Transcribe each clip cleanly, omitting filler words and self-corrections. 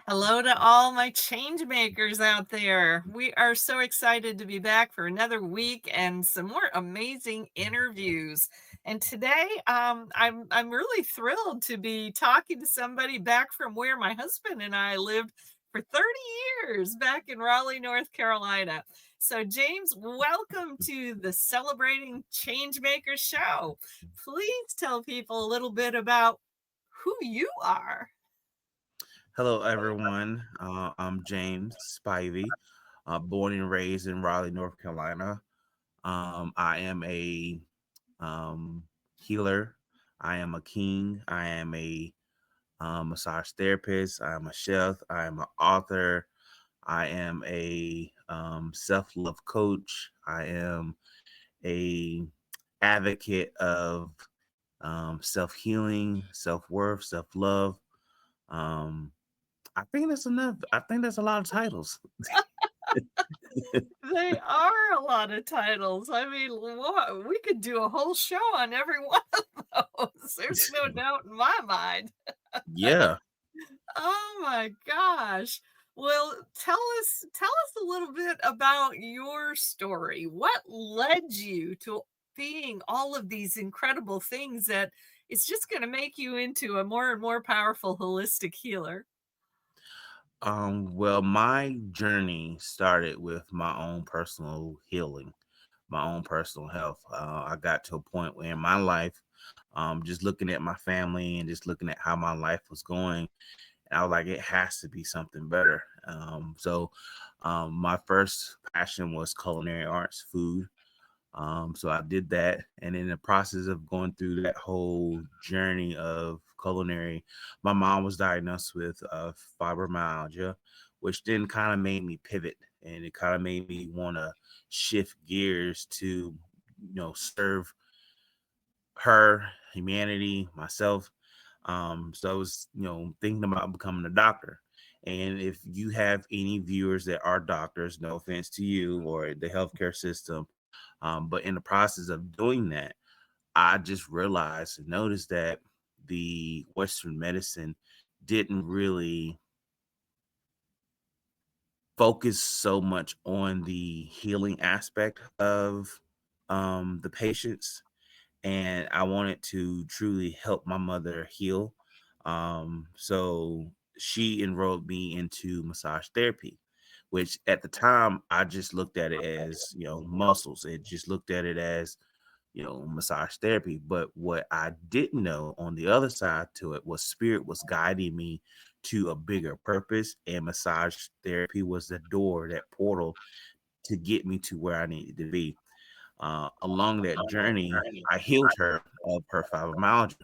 Hello to all my change makers out there. We are so excited to be back for another week and some more amazing interviews. And today, I'm really thrilled to be talking to somebody back from where my husband and I lived for 30 years back in Raleigh, North Carolina. So, James, welcome to the Celebrating Changemakers show. Please tell people a little bit about who you are. Hello, everyone. I'm James Spivey, born and raised in Raleigh, North Carolina. I am a healer. I am a king. I am a massage therapist. I am a chef. I am an author. I am a self love coach. I am a advocate of self healing, self worth, self love. Um, I think that's enough. I think that's a lot of titles. They are a lot of titles. I mean, what we could do a whole show on every one of those. There's no doubt in my mind. Yeah. Oh my gosh. Well, tell us a little bit about your story. What led you to being all of these incredible things that it's just going to make you into a more and more powerful holistic healer? Well, my journey started with my own personal healing, my own personal health. I got to a point where in my life, just looking at my family and just looking at how my life was going, and I was like, it has to be something better. My first passion was culinary arts, food. So I did that. And in the process of going through that whole journey of culinary, my mom was diagnosed with fibromyalgia, which then kind of made me pivot and it kind of made me want to shift gears to, serve her, humanity, myself. So I was, thinking about becoming a doctor. And if you have any viewers that are doctors, no offense to you or the healthcare system, but in the process of doing that, I just realized and noticed that the Western medicine didn't really focus so much on the healing aspect of the patients. And I wanted to truly help my mother heal. So she enrolled me into massage therapy, which at the time I just looked at it as, muscles. It just looked at it as, massage therapy. But what I didn't know on the other side to it was spirit was guiding me to a bigger purpose, and massage therapy was the door, that portal to get me to where I needed to be. Along that journey, I healed her of her fibromyalgia.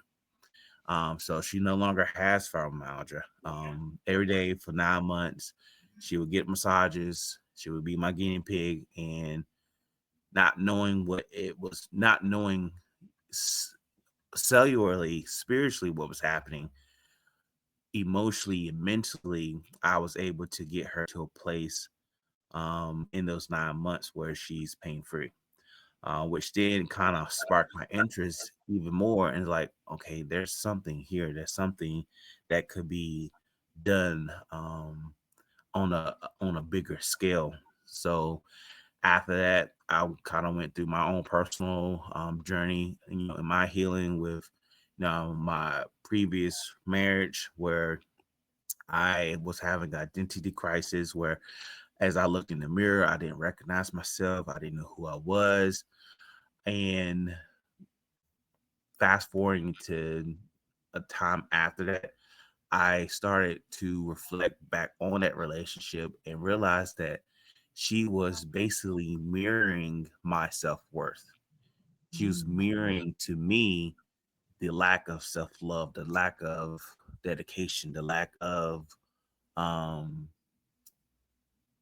So she no longer has fibromyalgia. Every day for 9 months, she would get massages. She would be my guinea pig, and not knowing what it was, not knowing s- cellularly, spiritually, what was happening, emotionally and mentally, I was able to get her to a place in those 9 months where she's pain free. Which then kind of sparked my interest even more. And like, okay, there's something here. There's something that could be done on a bigger scale. So after that, I kind of went through my own personal journey, in my healing with, my previous marriage, where I was having identity crisis, where as I looked in the mirror, I didn't recognize myself. I didn't know who I was. And fast forwarding to a time after that, I started to reflect back on that relationship and realized that she was basically mirroring my self worth. She was mirroring to me the lack of self love, the lack of dedication, the lack of um,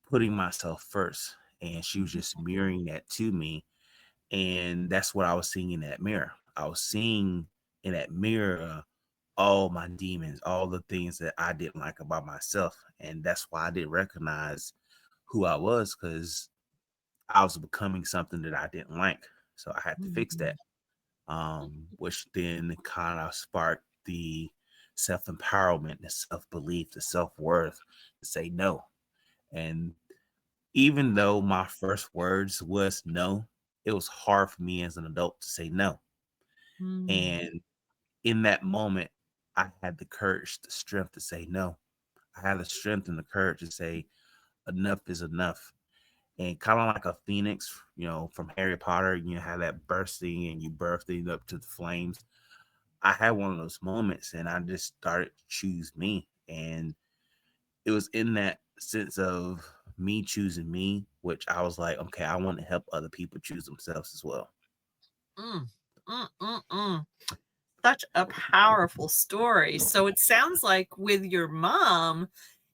putting myself first. And she was just mirroring that to me. And that's what I was seeing in that mirror. I was seeing in that mirror all my demons, all the things that I didn't like about myself. And that's why I didn't recognize who I was, because I was becoming something that I didn't like. So I had to fix that. Which then kind of sparked the self-empowerment, the self-belief, the self-worth to say no. And even though my first words was no, it was hard for me as an adult to say no. Mm, And in that moment, I had the courage, the strength to say no. I had the strength and the courage to say enough is enough. And kind of like a phoenix, from Harry Potter, you have that bursting and you bursting up to the flames. I had one of those moments and I just started to choose me. And it was in that sense of me choosing me, which I was like, okay, I want to help other people choose themselves as well. mm, mm. Such a powerful story. So it sounds like with your mom,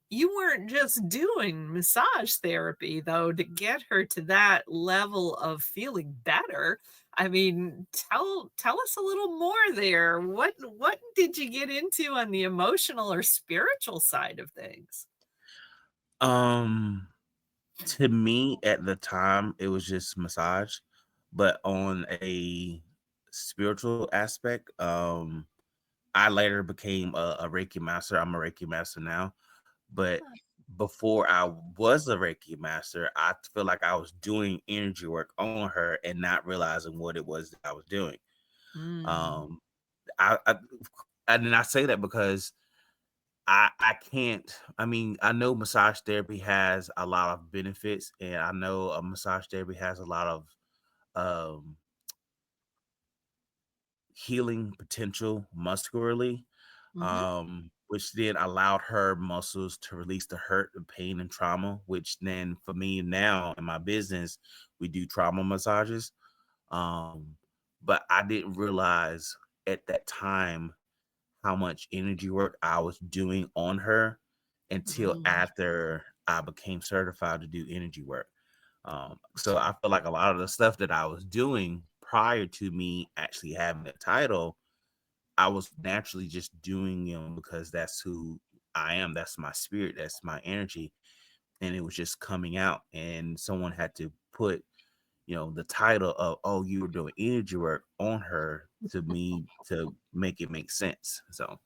you weren't just doing massage therapy though to get her to that level of feeling better. I mean, tell us a little more there. What did you get into on the emotional or spiritual side of things? Um, to me at the time, it was just massage, but on a spiritual aspect, I later became a Reiki master. I'm a Reiki master now, but before I was a Reiki master, I feel like I was doing energy work on her and not realizing what it was that I was doing. Mm, Um, I and then I say that because I can't. I mean, I know massage therapy has a lot of benefits, and I know a massage therapy has a lot of um, healing potential muscularly, mhm, which then allowed her muscles to release the hurt, the pain, and trauma. Which then, for me now in my business, we do trauma massages. Um, but I didn't realize at that time how much energy work I was doing on her until mm. after I became certified to do energy work. So I feel like a lot of the stuff that I was doing prior to me actually having a title, I was naturally just doing them because that's who I am. That's my spirit. That's my energy. And it was just coming out. And someone had to put, the title of, oh, you were doing energy work on her to me to make it make sense. So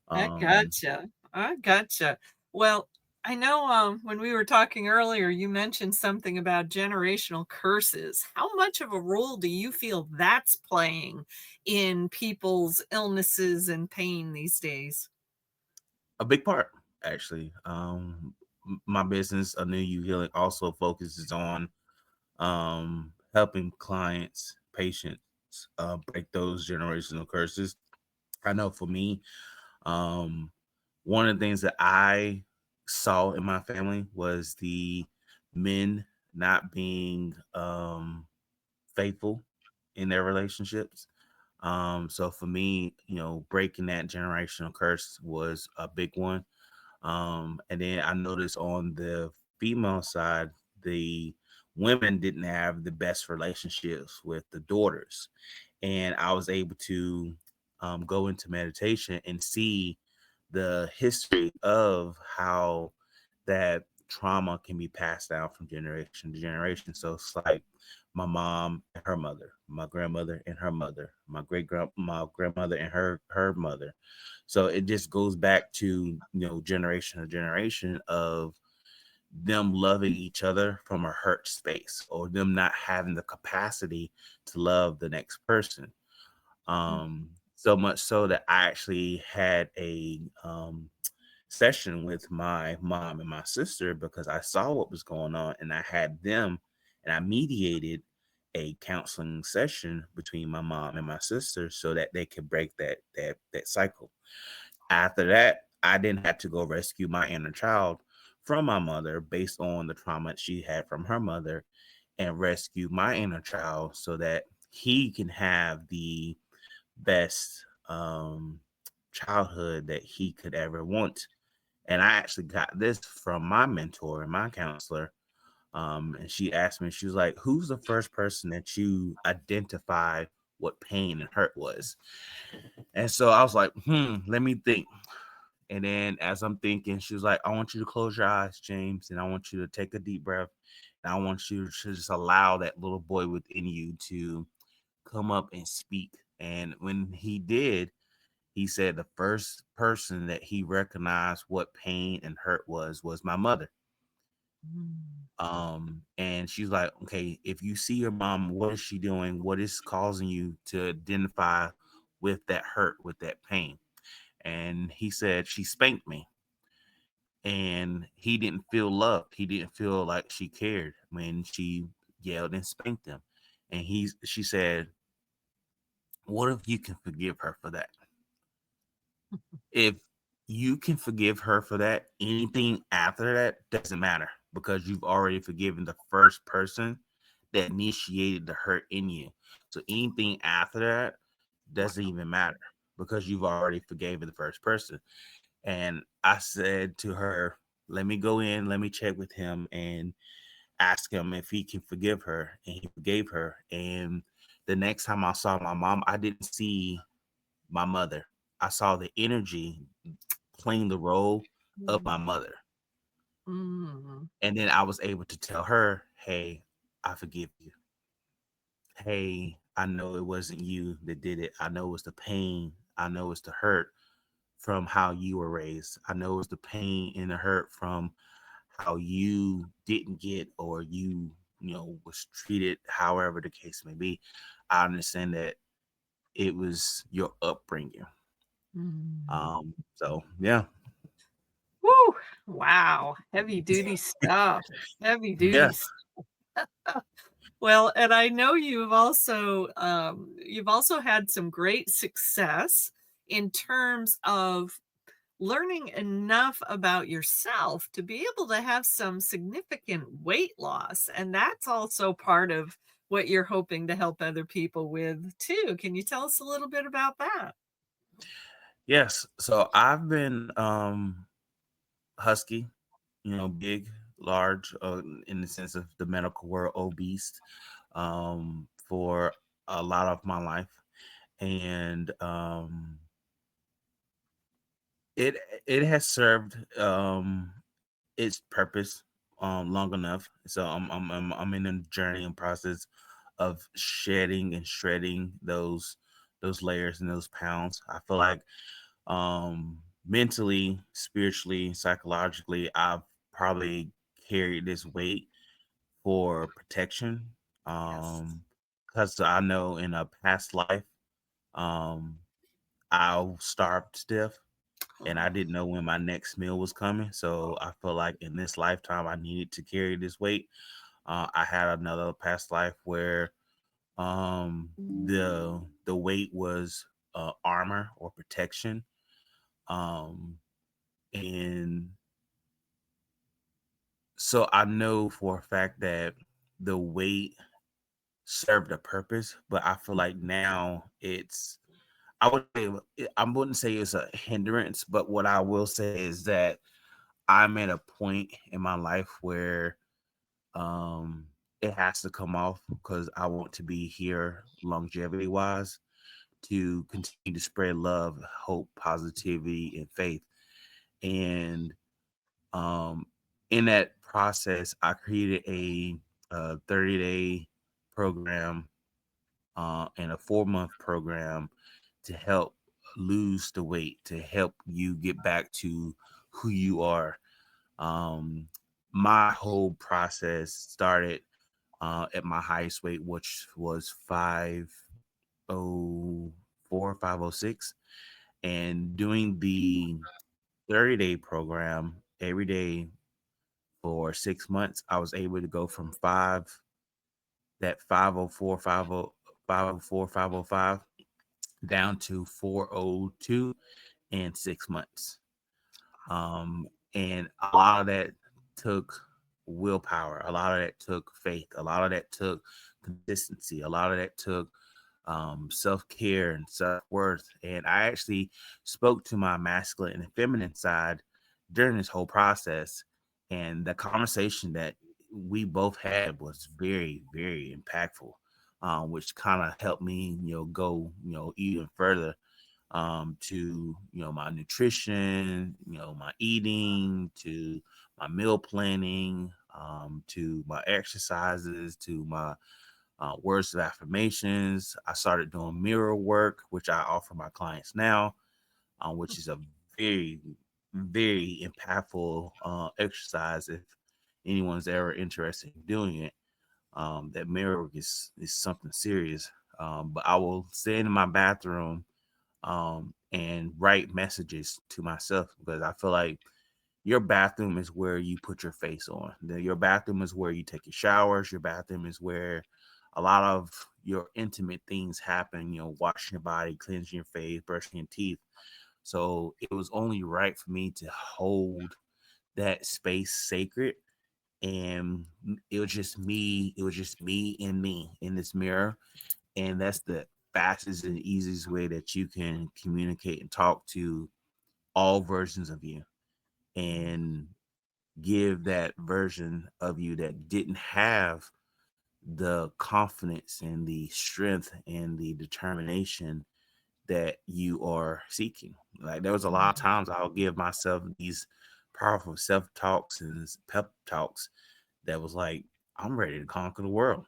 I um, gotcha. I gotcha. Well, I know when we were talking earlier, you mentioned something about generational curses. How much of a role do you feel that's playing in people's illnesses and pain these days? a big part, actually. My business, A New You Healing, also focuses on helping clients, patients, break those generational curses. I know for me, um, one of the things that I saw in my family was the men not being faithful in their relationships. So for me, breaking that generational curse was a big one. And then I noticed on the female side, the women didn't have the best relationships with the daughters. And I was able to go into meditation and see the history of how that trauma can be passed down from generation to generation. So it's like my mom and her mother, my grandmother and her mother, my grandmother and her mother. So it just goes back to generation to generation of them loving each other from a hurt space or them not having the capacity to love the next person. So much so that I actually had a session with my mom and my sister because I saw what was going on and I had them and I mediated a counseling session between my mom and my sister so that they could break that cycle. After that, I then had to go rescue my inner child from my mother based on the trauma she had from her mother and rescue my inner child so that he can have the best childhood that he could ever want. And I actually got this from my mentor and my counselor. And she asked me, she was like, who's the first person that you identified what pain and hurt was? And so I was like, let me think. And then as I'm thinking, she was like, I want you to close your eyes, James, and I want you to take a deep breath. And I want you to just allow that little boy within you to come up and speak. And when he did, he said the first person that he recognized what pain and hurt was my mother. Mm. And she's like, okay, if you see your mom, what is she doing? What is causing you to identify with that hurt, with that pain? And he said, she spanked me. And he didn't feel loved. He didn't feel like she cared when she yelled and spanked him. And she said, what if you can forgive her for that? If you can forgive her for that, anything after that doesn't matter because you've already forgiven the first person that initiated the hurt in you. So anything after that doesn't Wow. even matter because you've already forgiven the first person. And I said to her, let me go in, let me check with him and ask him if he can forgive her. And he forgave her. And the next time I saw my mom, I didn't see my mother. I saw the energy playing the role of Mm. my mother. Mm. And then I was able to tell her, hey, I forgive you. Hey, I know it wasn't you that did it. I know it's the pain. I know it's the hurt from how you were raised. I know it's the pain and the hurt from how you didn't get or was treated, however the case may be. I understand that it was your upbringing. Mm. So yeah. Woo! Wow, heavy duty stuff, heavy duty Yes. stuff. Well, and I know you've also had some great success in terms of learning enough about yourself to be able to have some significant weight loss, and that's also part of what you're hoping to help other people with too. Can you tell us a little bit about that? Yes. So I've been husky, big, large, in the sense of the medical world, obese, for a lot of my life. And it it has served its purpose long enough. So I'm in a journey and process of shedding and shredding those layers and those pounds. I feel like mentally, spiritually, psychologically, I've probably carried this weight for protection. Yes. Because I know in a past life, um, I starved to death and I Oh. didn't know when my next meal was coming. So I feel like in this lifetime, I needed to carry this weight. I had another past life where the weight was armor or protection. Um, and so I know for a fact that the weight served a purpose, but I feel like now I wouldn't say it's a hindrance, but what I will say is that I'm at a point in my life where um it has to come off because I want to be here longevity wise to continue to spread love, hope, positivity, and faith. And um in that process, I created a 30-day program and a 4-month program to help lose the weight, to help you get back to who you are. Um, my whole process started at my highest weight, which was 504, 506. And doing the 30-day program every day for 6 months, I was able to go from that 504, 504, 505 down to 402 in 6 months. And a lot of that took willpower, a lot of that took faith, a lot of that took consistency, a lot of that took self-care and self-worth. And I actually spoke to my masculine and feminine side during this whole process. And the conversation that we both had was very, very impactful, which kind of helped me, go, even further to my nutrition, my eating, to my meal planning, to my exercises, to my words of affirmations. I started doing mirror work, which I offer my clients now. which is a very, very impactful exercise if anyone's ever interested in doing it. That mirror work is something serious. But I will stand in my bathroom and write messages to myself because I feel like your bathroom is where you put your face on. Your bathroom is where you take your showers. Your bathroom is where a lot of your intimate things happen, washing your body, cleansing your face, brushing your teeth. So it was only right for me to hold that space sacred. And it was just me and me in this mirror. And that's the fastest and easiest way that you can communicate and talk to all versions of you and give that version of you that didn't have the confidence and the strength and the determination that you are seeking. Like there was a lot of times I'll give myself these powerful self talks and pep talks that was like, I'm ready to conquer the world.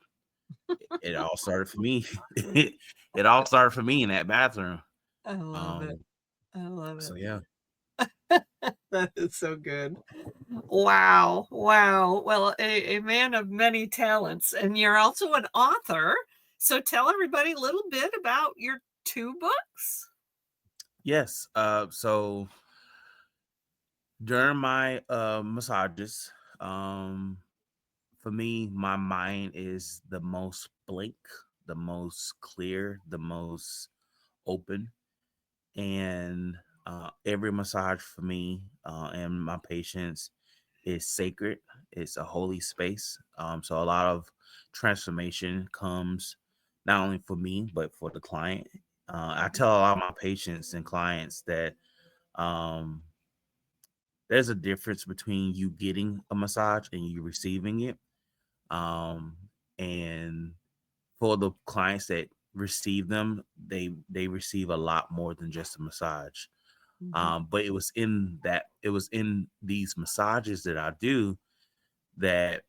It all started for me. It all started for me in that bathroom. I love it. Um, I love it. so yeah. That is so good. Wow. Wow. Well, a man of many talents, and you're also an author. So tell everybody a little bit about your two books. Yes. So during my massages, um, for me, my mind is the most blank, the most clear, the most open. And every massage for me and my patients is sacred. It's a holy space. So a lot of transformation comes not only for me, but for the client. I tell a lot of my patients and clients that um, there's a difference between you getting a massage and you receiving it. Um, and for the clients that receive them, they receive a lot more than just a massage. Mhm. But it was in these massages that I do that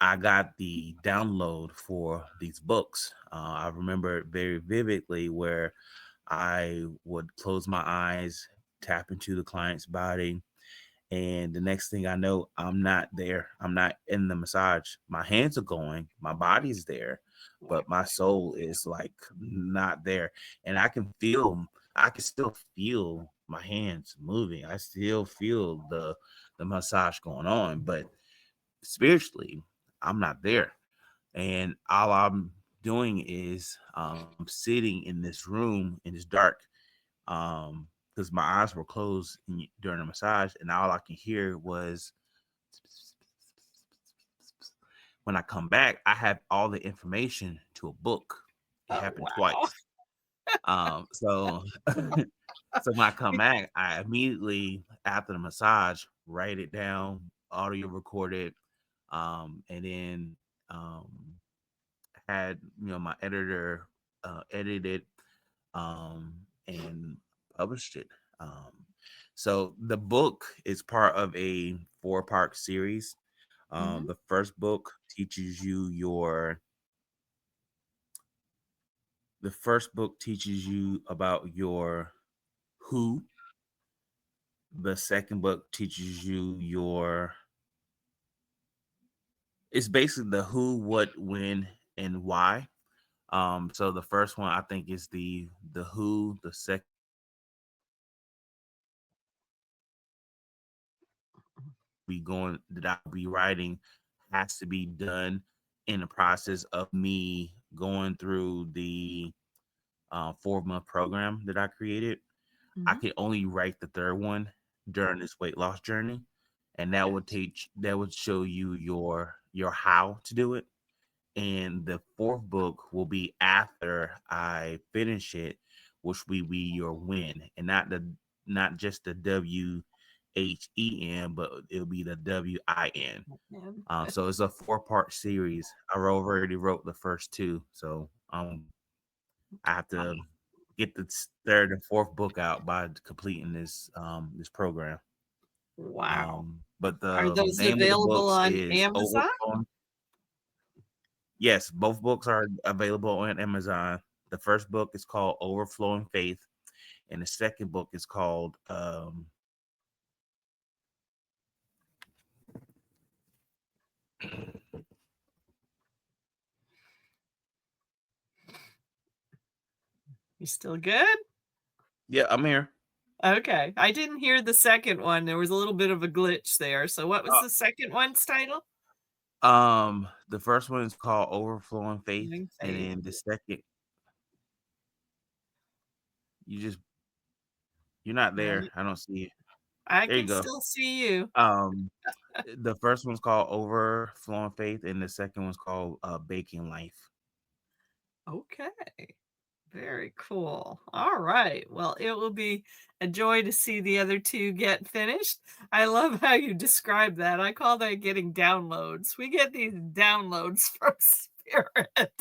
I got the download for these books. I remember it very vividly where I would close my eyes, tap into the client's body, and the next thing I know, I'm not there. I'm not in the massage. My hands are going, my body's there, Wow. but my soul is like not there. And I can still feel my hands moving. I still feel the massage going on, but spiritually, I'm not there. And all I'm doing is sitting in this room in this dark because my eyes were closed during the massage, and all I can hear was when I come back, I have all the information to a book. It Oh, happened wow. twice. So so when I come back, I immediately after the massage write it down, audio record it, and then um, had my editor edit it and published it. So the book is part of a four-part series. Mhm. The first book teaches you your the first book teaches you about your who. The second book teaches you your it's basically the who, what, when, and why. So the first one I think is the who, the second be going that I'll be writing has to be done in the process of me going through the 4-month program that I created. I Mhm. could only write the third one during this weight loss journey, and Gotcha. that would show you your how to do it. And the fourth book will be after I finish it, which will be your win, and not just the WHEN, but it'll be the WIN. Man. So it's a 4-part series. Already wrote the first two, so I have Wow. to get the third and fourth book out by completing this program. Wow. But Are the those name of the available books on is Amazon? Overflowing. Yes, both books are available on Amazon. The first book is called Overflowing Faith, and the second book is called You still good? yeah, I'm here. Okay. I didn't hear the second one. There was a little bit of a glitch there. So what was the second one's title? The first one is called Overflowing Faith, Living and Faith. then the second, you just you're not Well, there. I don't see you. I There you can go. still see you. Um, the first one's called Overflowing Faith, and the second one's called Baking Life. Okay. Very cool. All right. Well, it will be a joy to see the other two get finished. I love how you describe that. I call that getting downloads. We get these downloads from spirit.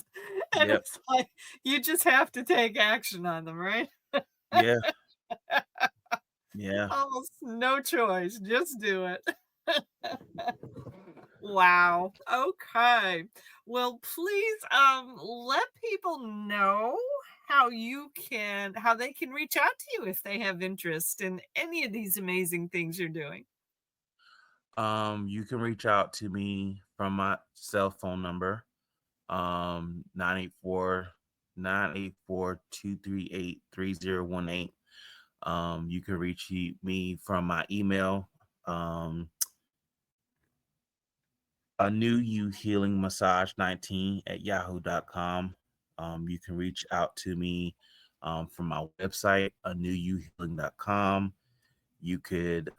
And Yep. it's like you just have to take action on them, right? Yeah. Yeah. Almost no choice. Just do it. Wow. Okay. Well, please let people know how they can reach out to you if they have interest in any of these amazing things you're doing. You can reach out to me from my cell phone number, 984 984 238 3018. You can reach me from my email, um, a new you healing massage 19 at yahoo.com. You can reach out to me from my website, a new you healing.com. You could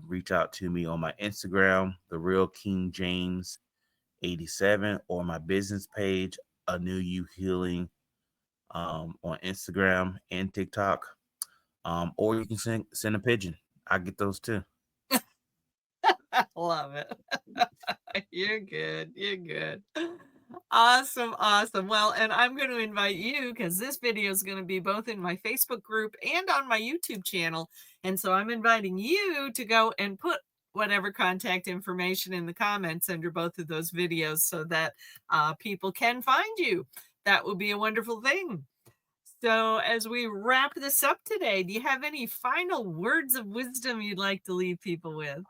reach out to me on my Instagram, the real King James 87, or my business page, a new you healing, on Instagram and TikTok. Or you can send a pigeon. I get those too. I love it. You're good. You're good. Awesome. Awesome. Well, and I'm going to invite you because this video is going to be both in my Facebook group and on my YouTube channel. And so I'm inviting you to go and put whatever contact information in the comments under both of those videos so that people can find you. That would be a wonderful thing. So, as we wrap this up today, do you have any final words of wisdom you'd like to leave people with?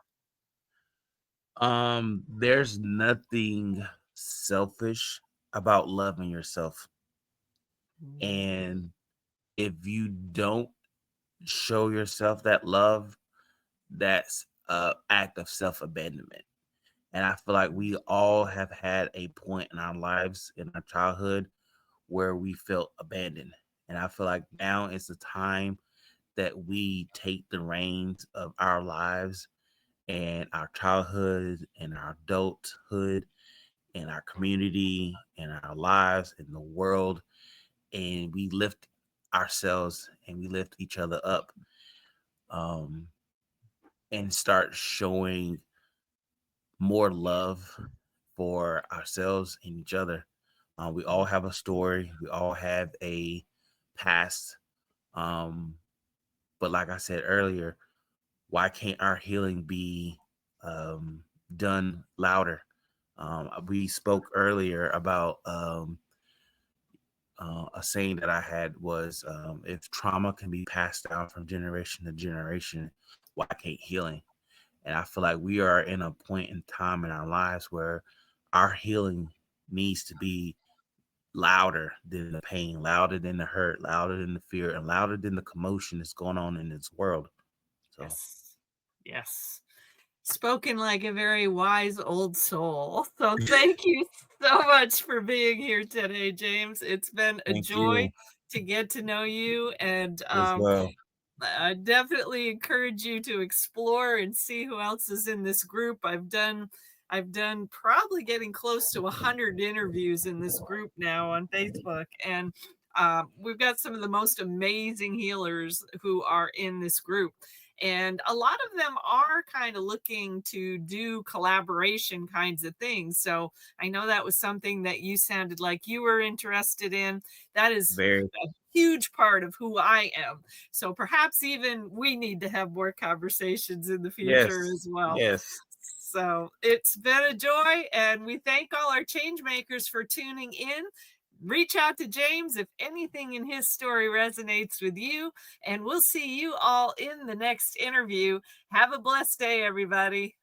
There's nothing selfish about loving yourself. Mm. And if you don't show yourself that love, that's a act of self-abandonment. And I feel like we all have had a point in our lives in our childhood where we felt abandoned. And I feel like now is the time that we take the reins of our lives and our childhood and our adulthood and our community and our lives and the world, and we lift ourselves and we lift each other up, um, and start showing more love for ourselves and each other. We all have a story. We all have a past. Um, but like I said earlier, why can't our healing be done louder? We spoke earlier about a saying that I had was, if trauma can be passed down from generation to generation, why can't healing? And I feel like we are in a point in time in our lives where our healing needs to be louder than the pain, louder than the hurt, louder than the fear, and louder than the commotion that's going on in this world. So Yes. Yes. Spoken like a very wise old soul. So thank you so much for being here today, James. It's been a thank joy you to get to know you and as well. I definitely encourage you to explore and see who else is in this group. I've done probably getting close to 100 interviews in this group now on Facebook, and we've got some of the most amazing healers who are in this group. And a lot of them are kind of looking to do collaboration kinds of things. So I know that was something that you sounded like you were interested in. That is Very, a huge part of who I am. So perhaps even we need to have more conversations in the future yes, as well. yes. So it's been a joy, and we thank all our change makers for tuning in. reach out to James if anything in his story resonates with you, and we'll see you all in the next interview. Have a blessed day, everybody.